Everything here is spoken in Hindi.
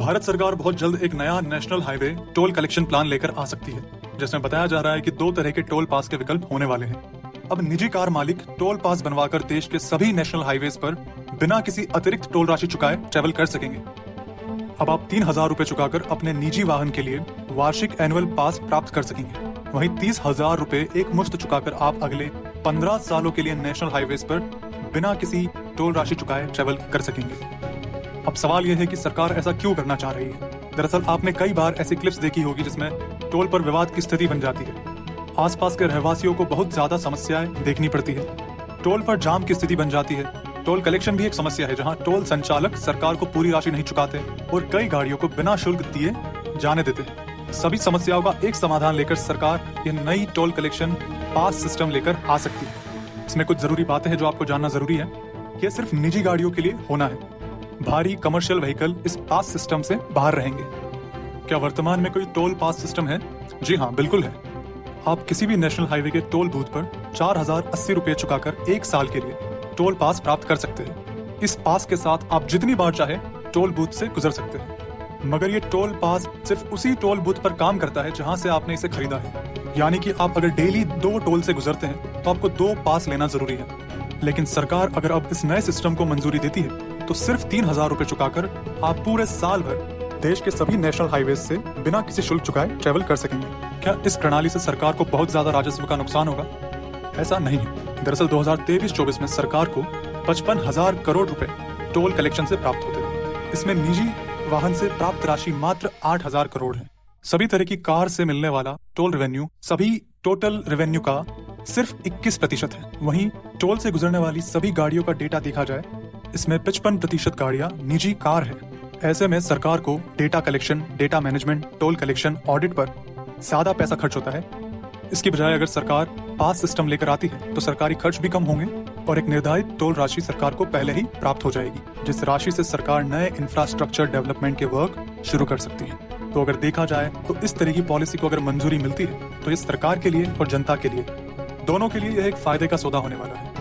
भारत सरकार बहुत जल्द एक नया national highway toll collection plan लेकर आ सकती है, जिसमें बताया जा रहा है कि 2 तरह के टोल पास के विकल्प होने वाले हैं। अब निजी कार मालिक टोल पास बनवाकर देश के सभी नेशनल हाईवेज पर बिना किसी अतिरिक्त टोल राशि चुकाए ट्रेवल कर सकेंगे। अब आप 3,000 रुपए चुकाकर अपने निजी वाहन के लिए वार्षिक एनुअल पास प्राप्त कर सकेंगे। वहीं 30,000 रुपए एक मुश्त चुकाकर आप अगले 15 सालों के लिए नेशनल हाईवेज पर बिना किसी टोल राशि चुकाए ट्रेवल कर सकेंगे। अब सवाल यह है कि सरकार ऐसा क्यों करना चाह रही है। दरअसल आपने कई बार ऐसी क्लिप्स देखी होगी जिसमें टोल पर विवाद की स्थिति बन जाती है। आसपास के रहवासियों को बहुत ज्यादा समस्याएं देखनी पड़ती है। टोल पर जाम की स्थिति बन जाती है। टोल कलेक्शन भी एक समस्या है, जहां टोल संचालक सरकार को पूरी राशि नहीं चुकाते और कई गाड़ियों को बिना शुल्क दिए जाने देते हैं। सभी समस्याओं का एक समाधान लेकर सरकार यह नई टोल कलेक्शन पास सिस्टम लेकर आ सकती है। इसमें कुछ जरूरी बातें हैं जो आपको जानना जरूरी है। यह सिर्फ निजी गाड़ियों के लिए होना है। भारी कमर्शियल व्हीकल इस पास सिस्टम से बाहर रहेंगे। क्या वर्तमान में कोई टोल पास सिस्टम है? जी हाँ, बिल्कुल है। आप किसी भी नेशनल हाईवे के टोल बूथ पर 4,080 रुपए चुकाकर 1 साल के लिए टोल पास प्राप्त कर सकते हैं। इस पास के साथ आप जितनी बार चाहे टोल बूथ से गुजर सकते हैं। मगर ये टोल पास सिर्फ उसी टोल बूथ पर काम करता है जहां से आपने इसे खरीदा है। यानी कि आप अगर डेली 2 टोल से गुजरते हैं तो आपको 2 पास लेना जरूरी है। लेकिन सरकार अगर अब इस नए सिस्टम को मंजूरी देती है तो सिर्फ 3,000 रुपए चुकाकर आप पूरे साल भर देश के सभी नेशनल हाईवेज से बिना किसी शुल्क चुकाए ट्रेवल कर सकेंगे। क्या इस प्रणाली से सरकार को बहुत ज्यादा राजस्व का नुकसान होगा? ऐसा नहीं है। दरअसल 2023-24 में सरकार को 55,000 करोड़ रुपए टोल कलेक्शन से प्राप्त होते हैं। इसमें निजी वाहन से प्राप्त राशि मात्र 8,000 करोड़ है। सभी तरह की कार से मिलने वाला टोल रेवेन्यू सभी टोटल रेवेन्यू का सिर्फ 21% है। वहीं टोल से गुजरने वाली सभी गाड़ियों का डेटा देखा जाए, इसमें 55% गाड़ियां निजी कार है। ऐसे में सरकार को data collection, data management, toll collection, audit पर ज्यादा पैसा खर्च होता है। इसकी बजाय अगर सरकार पास सिस्टम लेकर आती है तो सरकारी खर्च भी कम होंगे और एक निर्धारित टोल राशि सरकार को पहले ही प्राप्त हो जाएगी, जिस राशि से सरकार नए इंफ्रास्ट्रक्चर डेवलपमेंट के वर्क शुरू कर सकती है। तो अगर देखा जाए तो इस तरह की पॉलिसी को अगर मंजूरी मिलती है तो ये सरकार के लिए और जनता के लिए दोनों के लिए यह एक फायदे का सौदा होने वाला है।